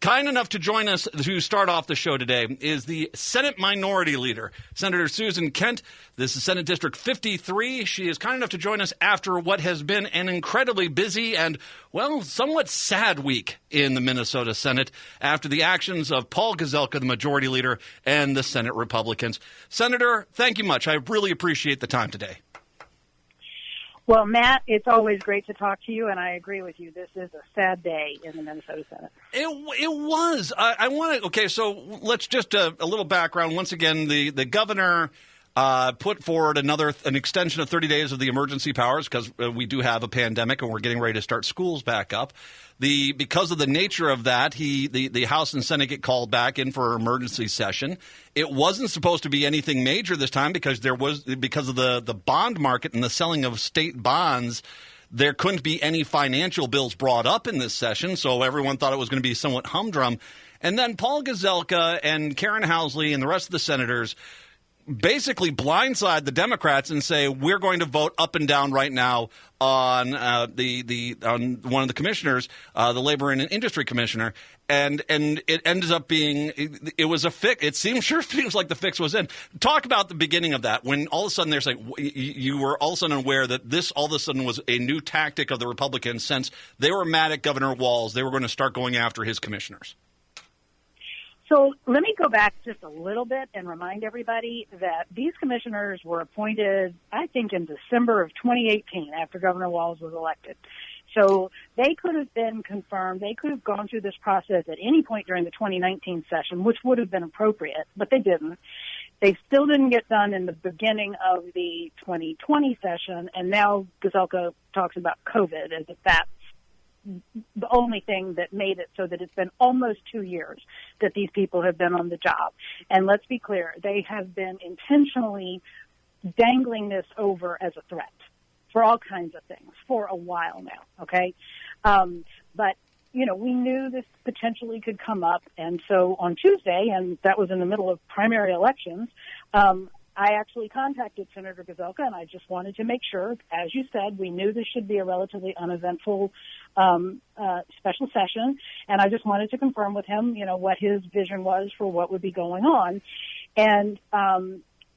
Kind enough to join us to start off the show today is the Senate Minority Leader, Senator Susan Kent. This is Senate District 53. She is kind enough to join us after what has been an incredibly busy and, well, somewhat sad week in the Minnesota Senate after the actions of Paul Gazelka, the Majority Leader, and the Senate Republicans. Senator, thank you much. I really appreciate the time today. Well, Matt, it's always great to talk to you, and I agree with you. This is a sad day in the Minnesota Senate. It was. I want to. Okay, so let's just a little background. Once again, the governor put forward an extension of 30 days of the emergency powers because we do have a pandemic and we're getting ready to start schools back up. Because of the nature of that, the House and Senate get called back in for emergency session. It wasn't supposed to be anything major this time because of the bond market and the selling of state bonds. There couldn't be any financial bills brought up in this session, so everyone thought it was going to be somewhat humdrum. And then Paul Gazelka and Karen Housley and the rest of the senators basically blindside the Democrats and say we're going to vote up and down right now on on one of the commissioners, the Labor and Industry Commissioner, and it ended up being it was a fix. It seems like the fix was in. Talk about the beginning of that when all of a sudden they're saying you were all of a sudden aware that this all of a sudden was a new tactic of the Republicans since they were mad at Governor Walz. They were going to start going after his commissioners. So let me go back just a little bit and remind everybody that these commissioners were appointed, I think, in December of 2018 after Governor Walz was elected. So they could have been confirmed. They could have gone through this process at any point during the 2019 session, which would have been appropriate, but they didn't. They still didn't get done in the beginning of the 2020 session, and now Gazelka talks about COVID as if that's the only thing that made it so that it's been almost 2 years that these people have been on the job. And let's be clear, they have been intentionally dangling this over as a threat for all kinds of things for a while now, okay? But, you know, we knew this potentially could come up. And so on Tuesday, and that was in the middle of primary elections, I actually contacted Senator Gazelka, and I just wanted to make sure, as you said, we knew this should be a relatively uneventful special session, and I just wanted to confirm with him, you know, what his vision was for what would be going on. And,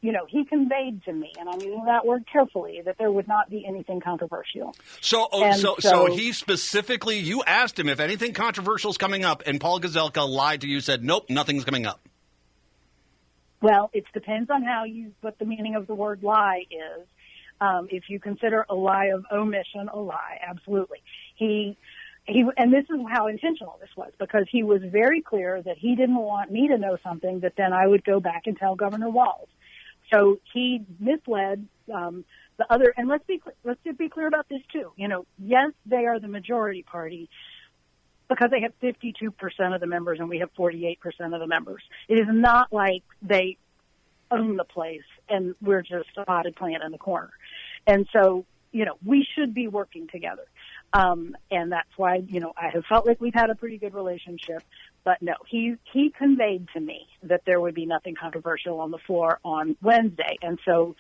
you know, he conveyed to me, and I'm using that word carefully, that there would not be anything controversial. So he specifically, you asked him if anything controversial is coming up, and Paul Gazelka lied to you, said, nope, nothing's coming up. Well, it depends on what the meaning of the word lie is. If you consider a lie of omission a lie, absolutely. And this is how intentional this was, because he was very clear that he didn't want me to know something that then I would go back and tell Governor Walz. So he misled the other. And let's be clear about this too. You know, yes, they are the majority party, because they have 52% of the members and we have 48% of the members. It is not like they own the place and we're just a potted plant in the corner. And so, you know, we should be working together. And that's why, you know, I have felt like we've had a pretty good relationship. But no, he conveyed to me that there would be nothing controversial on the floor on Wednesday. And so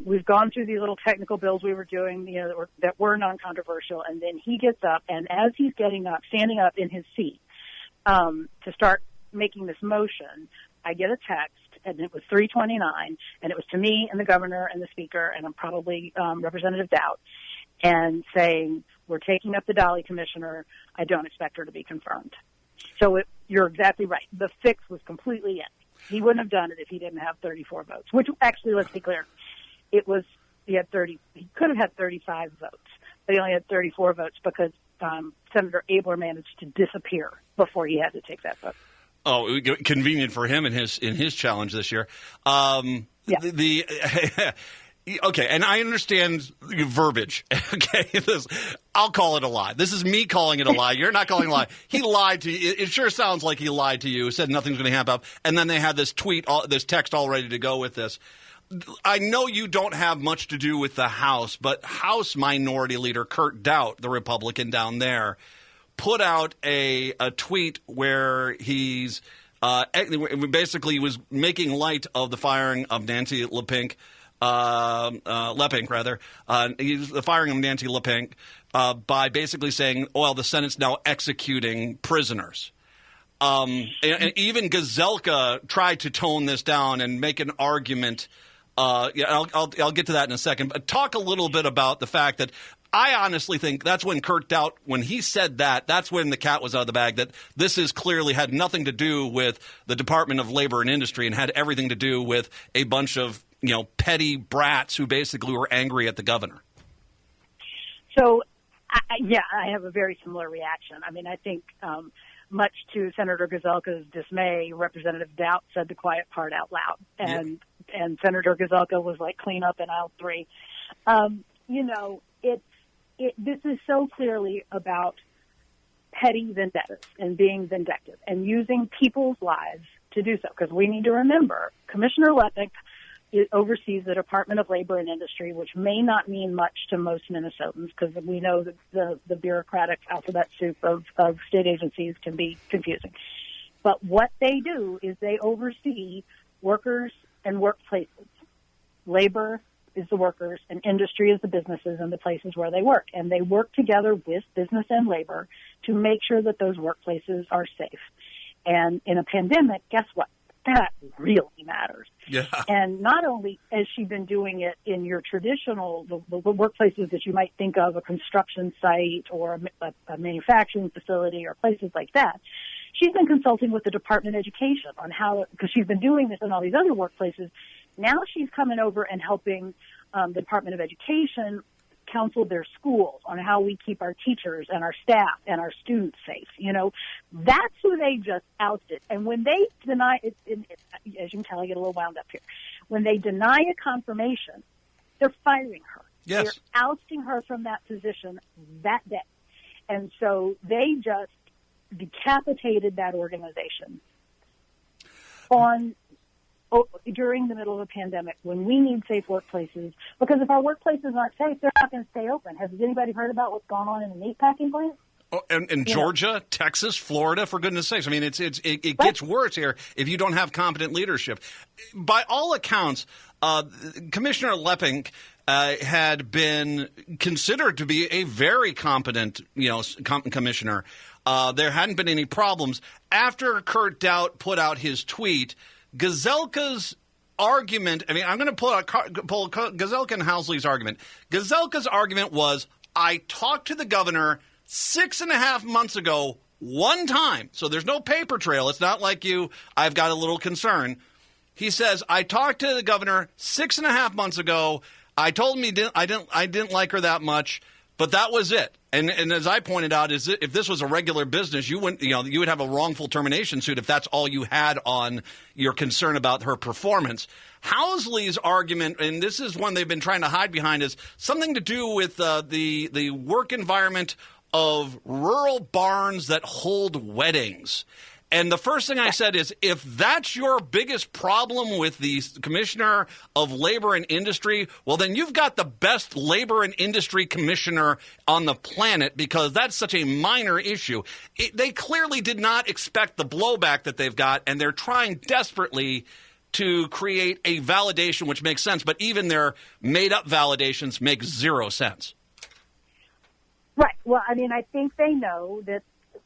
we've gone through these little technical bills we were doing, you know, that were non-controversial, and then he gets up, and as he's standing up in his seat to start making this motion, I get a text, and it was 3:29, and it was to me and the governor and the speaker, and I'm probably Representative Dowd, and saying, we're taking up the Dolly commissioner. I don't expect her to be confirmed. So you're exactly right. The fix was completely in. He wouldn't have done it if he didn't have 34 votes, which actually, let's be clear, he could have had 35 votes, but he only had 34 votes because Senator Abler managed to disappear before he had to take that vote. Oh, convenient for him in his challenge this year. Okay, and I understand verbiage. Okay, I'll call it a lie. This is me calling it a lie. You're not calling it a lie. He lied to you. It sure sounds like he lied to you, said nothing's going to happen, and then they had this this text all ready to go with this. I know you don't have much to do with the House, but House Minority Leader Kurt Doubt, the Republican down there, put out a tweet where he's basically was making light of the firing of Nancy Lepink, the firing of Nancy Lepink by basically saying, well, the Senate's now executing prisoners. And even Gazelka tried to tone this down and make an argument. I'll get to that in a second. But talk a little bit about the fact that I honestly think that's when Kurt Doubt, when he said that, that's when the cat was out of the bag, that this is clearly had nothing to do with the Department of Labor and Industry and had everything to do with a bunch of, petty brats who basically were angry at the governor. So, I have a very similar reaction. I mean, I think much to Senator Gazelka's dismay, Representative Doubt said the quiet part out loud. And Senator Gazelka was like, clean up in aisle 3. This is so clearly about petty vendettas and being vindictive and using people's lives to do so. Because we need to remember, Commissioner Lepek oversees the Department of Labor and Industry, which may not mean much to most Minnesotans because we know that the bureaucratic alphabet soup of state agencies can be confusing. But what they do is they oversee workers and workplaces. Labor is the workers and industry is the businesses and the places where they work. And they work together with business and labor to make sure that those workplaces are safe. And in a pandemic, guess what? That really matters. Yeah. And not only has she been doing it in your traditional, the workplaces that you might think of, a construction site or a manufacturing facility or places like that, she's been consulting with the Department of Education on how, because she's been doing this in all these other workplaces. Now she's coming over and helping the Department of Education counsel their schools on how we keep our teachers and our staff and our students safe. That's who they just ousted. And when they deny it, as you can tell, I get a little wound up here. When they deny a confirmation, they're firing her. Yes. They're ousting her from that position that day. And so they just decapitated that organization during the middle of a pandemic when we need safe workplaces. Because if our workplaces aren't safe, they're not going to stay open. Has anybody heard about what's going on in the meat packing plant? Oh, and Georgia, Texas, Florida, for goodness sakes. I mean, it gets worse here if you don't have competent leadership. By all accounts, Commissioner Lepek had been considered to be a very competent, commissioner. There hadn't been any problems. After Kurt Doubt put out his tweet, Gazelka's argument, I'm going to pull Gazelka and Housley's argument. Gazelka's argument was, I talked to the governor 6.5 months ago one time. So there's no paper trail. It's not like I've got a little concern. He says, I talked to the governor 6.5 months ago. I told him I didn't like her that much, but that was it. And as I pointed out, if this was a regular business, you wouldn't, you would have a wrongful termination suit if that's all you had on your concern about her performance. Housley's argument, and this is one they've been trying to hide behind, is something to do with the work environment of rural barns that hold weddings. And the first thing I said is, if that's your biggest problem with the Commissioner of Labor and Industry, well, then you've got the best labor and industry commissioner on the planet, because that's such a minor issue. They clearly did not expect the blowback that they've got, and they're trying desperately to create a validation which makes sense, but even their made-up validations make zero sense. Right. Well, I think they know that.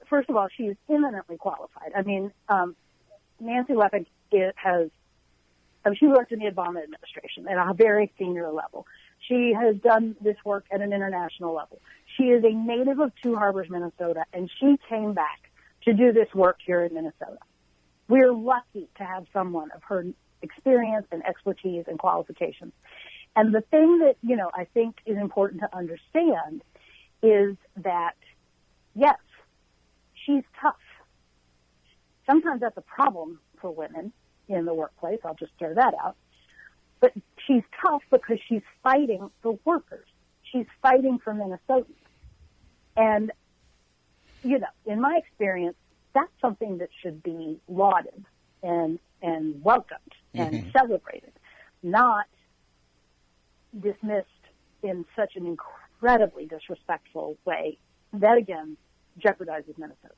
First of all, she is eminently qualified. Nancy Lepek she worked in the Obama administration at a very senior level. She has done this work at an international level. She is a native of Two Harbors, Minnesota, and she came back to do this work here in Minnesota. We're lucky to have someone of her experience and expertise and qualifications. And the thing that, I think is important to understand is that, yes, she's tough. Sometimes that's a problem for women in the workplace. I'll just throw that out. But she's tough because she's fighting for workers. She's fighting for Minnesotans. And, in my experience, that's something that should be lauded and welcomed and celebrated, not dismissed in such an incredibly disrespectful way that, again, jeopardizes Minnesota.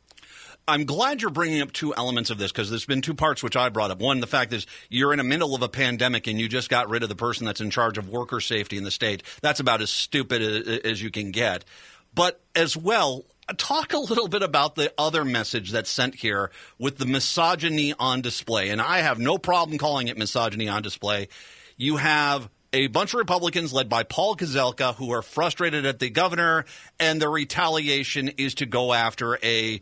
I'm glad you're bringing up two elements of this, because there's been two parts which I brought up. One, the fact is you're in the middle of a pandemic and you just got rid of the person that's in charge of worker safety in the state. That's about as stupid as you can get. But as well, talk a little bit about the other message that's sent here with the misogyny on display. And I have no problem calling it misogyny on display. You have a bunch of Republicans led by Paul Gazelka who are frustrated at the governor, and the retaliation is to go after a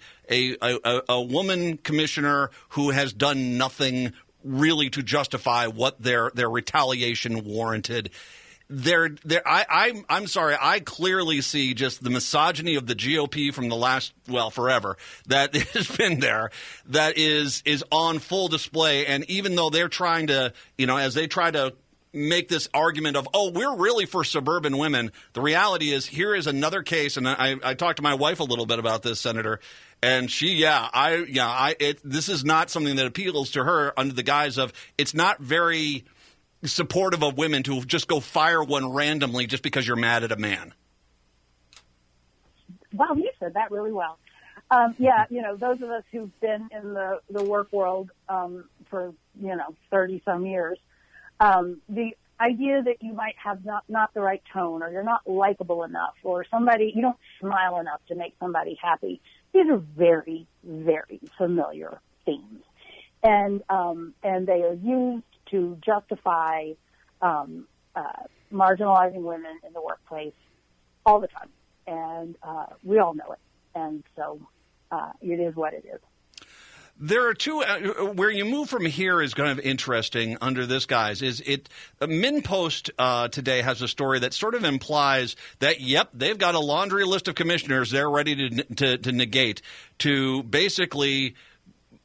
woman commissioner who has done nothing really to justify what their retaliation warranted. I'm sorry. I clearly see just the misogyny of the GOP from the last, forever, that has been there, that is on full display. And even though they're trying to, as they try to make this argument of, we're really for suburban women, the reality is here is another case. And I talked to my wife a little bit about this, Senator, and this is not something that appeals to her under the guise of it's not very supportive of women to just go fire one randomly just because you're mad at a man. Wow, you said that really well. Those of us who've been in the work world for 30 some years, the idea that you might have not the right tone, or you're not likable enough, or you don't smile enough to make somebody happy. These are very, very familiar themes, and they are used to justify marginalizing women in the workplace all the time, and we all know it. And so it is what it is. There are two where you move from here is kind of interesting under this guise. MinnPost today has a story that sort of implies that, they've got a laundry list of commissioners they're ready to negate, to basically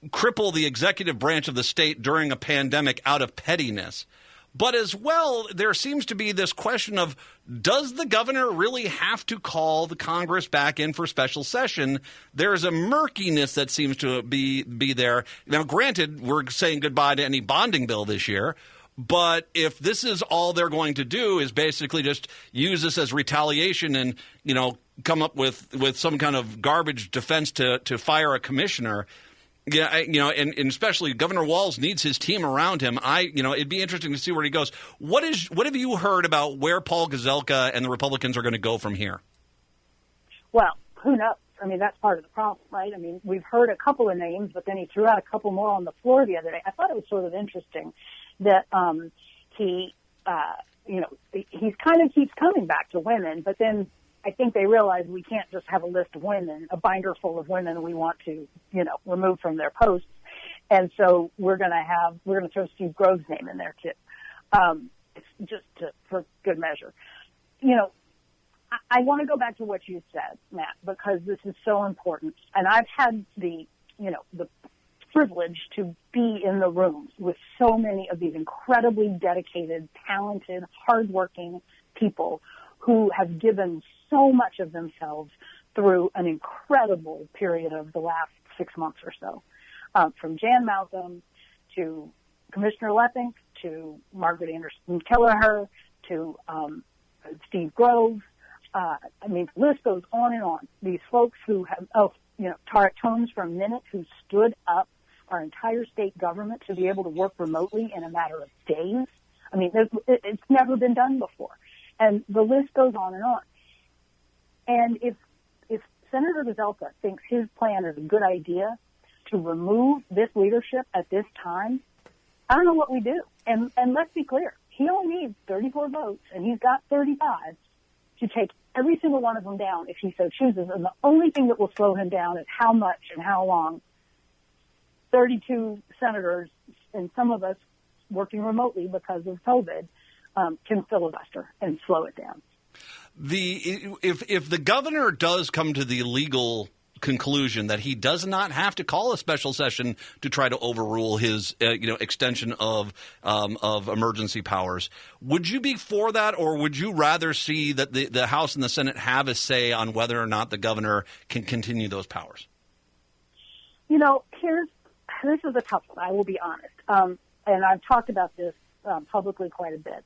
cripple the executive branch of the state during a pandemic out of pettiness. But as well, there seems to be this question of, does the governor really have to call the Congress back in for special session? There's a murkiness that seems to be there. Now, granted, we're saying goodbye to any bonding bill this year, but if this is all they're going to do is basically just use this as retaliation and, come up with some kind of garbage defense to fire a commissioner. Yeah, and especially Governor Walz needs his team around him. It'd be interesting to see where he goes. What have you heard about where Paul Gazelka and the Republicans are going to go from here? Well, who knows? I mean, that's part of the problem, right? I mean, we've heard a couple of names, but then he threw out a couple more on the floor the other day. I thought it was sort of interesting that he kind of keeps coming back to women, but then I think they realize we can't just have a list of women, a binder full of women we want to, remove from their posts. And so we're going to throw Steve Grove's name in there too. For good measure. I want to go back to what you said, Matt, because this is so important. And I've had the privilege to be in the rooms with so many of these incredibly dedicated, talented, hardworking people who have given so much of themselves through an incredible period of the last 6 months or so. From Jan Malcolm to Commissioner Leppink to Margaret Anderson Kelleher to Steve Grove. The list goes on and on. These folks who have, Tarek Tomes from Minute, who stood up our entire state government to be able to work remotely in a matter of days. I mean, it's never been done before. And the list goes on and on. And if Senator Gazelka thinks his plan is a good idea to remove this leadership at this time, I don't know what we do. And let's be clear, he only needs 34 votes, and he's got 35 to take every single one of them down if he so chooses. And the only thing that will slow him down is how much and how long 32 senators, and some of us working remotely because of COVID, can filibuster and slow it down. If the governor does come to the legal conclusion that he does not have to call a special session to try to overrule his extension of emergency powers, would you be for that, or would you rather see that the House and the Senate have a say on whether or not the governor can continue those powers? This is a tough one. I will be honest, and I've talked about this publicly quite a bit.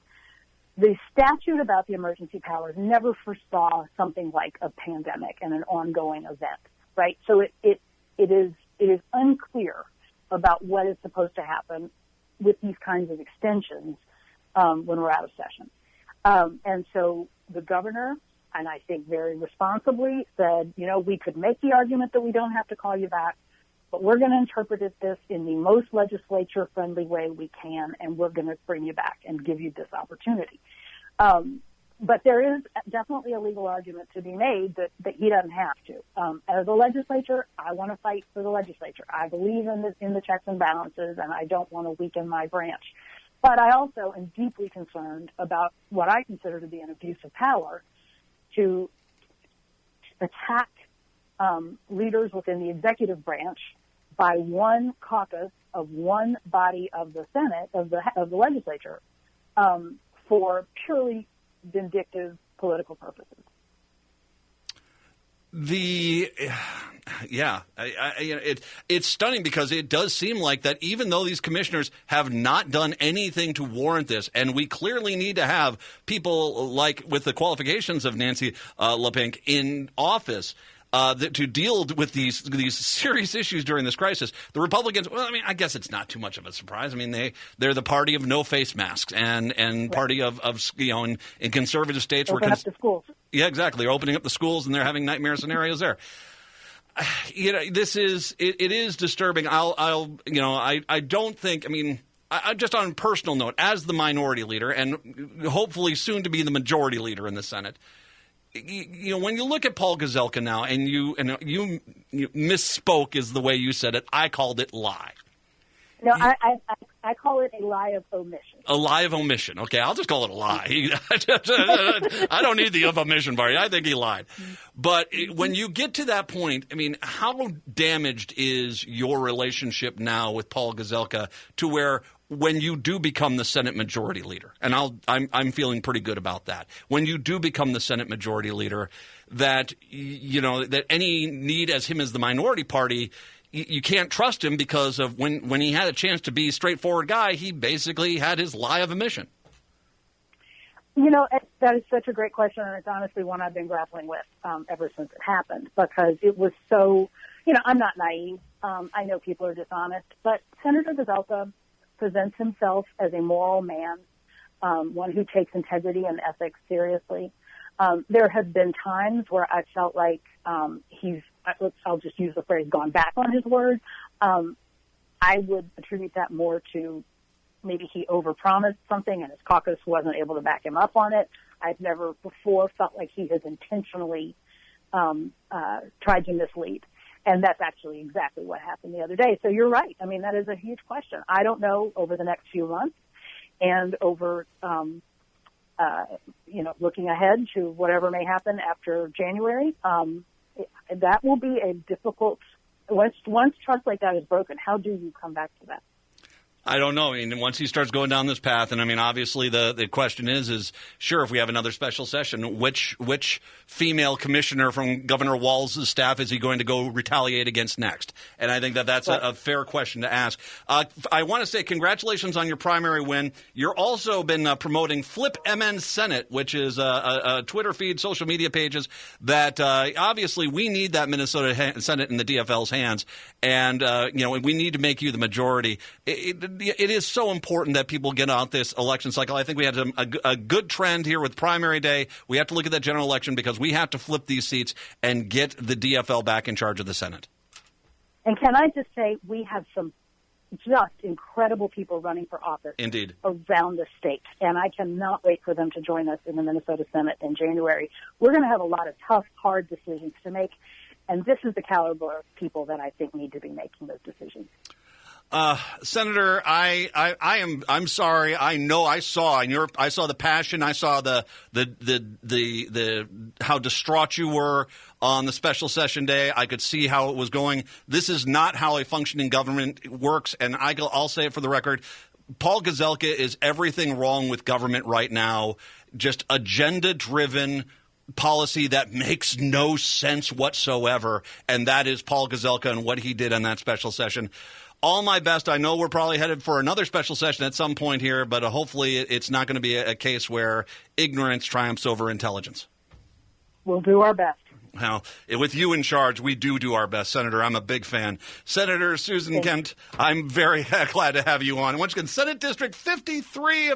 The statute about the emergency powers never foresaw something like a pandemic and an ongoing event, right? So it is unclear about what is supposed to happen with these kinds of extensions when we're out of session. And so the governor and I think very responsibly said, we could make the argument that we don't have to call you back, but we're going to interpret this in the most legislature-friendly way we can, and we're going to bring you back and give you this opportunity. But there is definitely a legal argument to be made that he doesn't have to. As a legislature, I want to fight for the legislature. I believe in the checks and balances, and I don't want to weaken my branch. But I also am deeply concerned about what I consider to be an abuse of power to attack leaders within the executive branch by one caucus of one body of the Senate, of the legislature, for purely vindictive political purposes. It's stunning because it does seem like that even though these commissioners have not done anything to warrant this, and we clearly need to have people like with the qualifications of Nancy LePink in office to deal with these serious issues during this crisis. The Republicans, well, I mean, I guess it's not too much of a surprise. I mean, they're the party of no face masks and right. Party of in conservative states. Open up the schools. Yeah, exactly. They're opening up the schools and they're having nightmare scenarios there. This is it is disturbing. I don't think. I mean, I just on a personal note, as the minority leader and hopefully soon to be the majority leader in the Senate. When you look at Paul Gazelka now, and you misspoke is the way you said it. I called it lie. No, I call it a lie of omission. A lie of omission. Okay, I'll just call it a lie. I don't need the of omission part. I think he lied. But when you get to that point, I mean, how damaged is your relationship now with Paul Gazelka to where when you do become the Senate Majority Leader, and I'm feeling pretty good about that. When you do become the Senate Majority Leader, that that any need as him as the minority party, you can't trust him because of when he had a chance to be a straightforward guy, he basically had his lie of omission. That is such a great question, and it's honestly one I've been grappling with ever since it happened because it was so. I'm not naive. I know people are dishonest, but Senator Gazelka presents himself as a moral man, one who takes integrity and ethics seriously. There have been times where I felt like I'll just use the phrase, gone back on his word. I would attribute that more to maybe he overpromised something and his caucus wasn't able to back him up on it. I've never before felt like he has intentionally tried to mislead. And that's actually exactly what happened the other day. So you're right. I mean, that is a huge question. I don't know over the next few months and over, looking ahead to whatever may happen after January. That will be a difficult, once trust like that is broken, how do you come back to that? I don't know. I mean, once he starts going down this path, and I mean, obviously the question is sure, if we have another special session, which female commissioner from Governor Walz's staff is he going to go retaliate against next? And I think that's a fair question to ask. I want to say congratulations on your primary win. You're also been promoting Flip MN Senate, which is a Twitter feed, social media pages that obviously we need that Minnesota Senate in the DFL's hands, and we need to make you the majority. It is so important that people get out this election cycle. I think we had a good trend here with primary day. We have to look at that general election because we have to flip these seats and get the DFL back in charge of the Senate. And can I just say we have some just incredible people running for office Indeed. Around the state. And I cannot wait for them to join us in the Minnesota Senate in January. We're going to have a lot of tough, hard decisions to make. And this is the caliber of people that I think need to be making those decisions. Senator, I'm sorry. I know I saw the passion. I saw the how distraught you were on the special session day. I could see how it was going. This is not how a functioning government works. And I'll say it for the record. Paul Gazelka is everything wrong with government right now. Just agenda-driven policy that makes no sense whatsoever. And that is Paul Gazelka and what he did on that special session. All my best. I know we're probably headed for another special session at some point here, but hopefully it's not going to be a case where ignorance triumphs over intelligence. We'll do our best. Well, with you in charge, we do our best, Senator. I'm a big fan. Senator Susan Kent, I'm very glad to have you on. Once again, Senate District 53.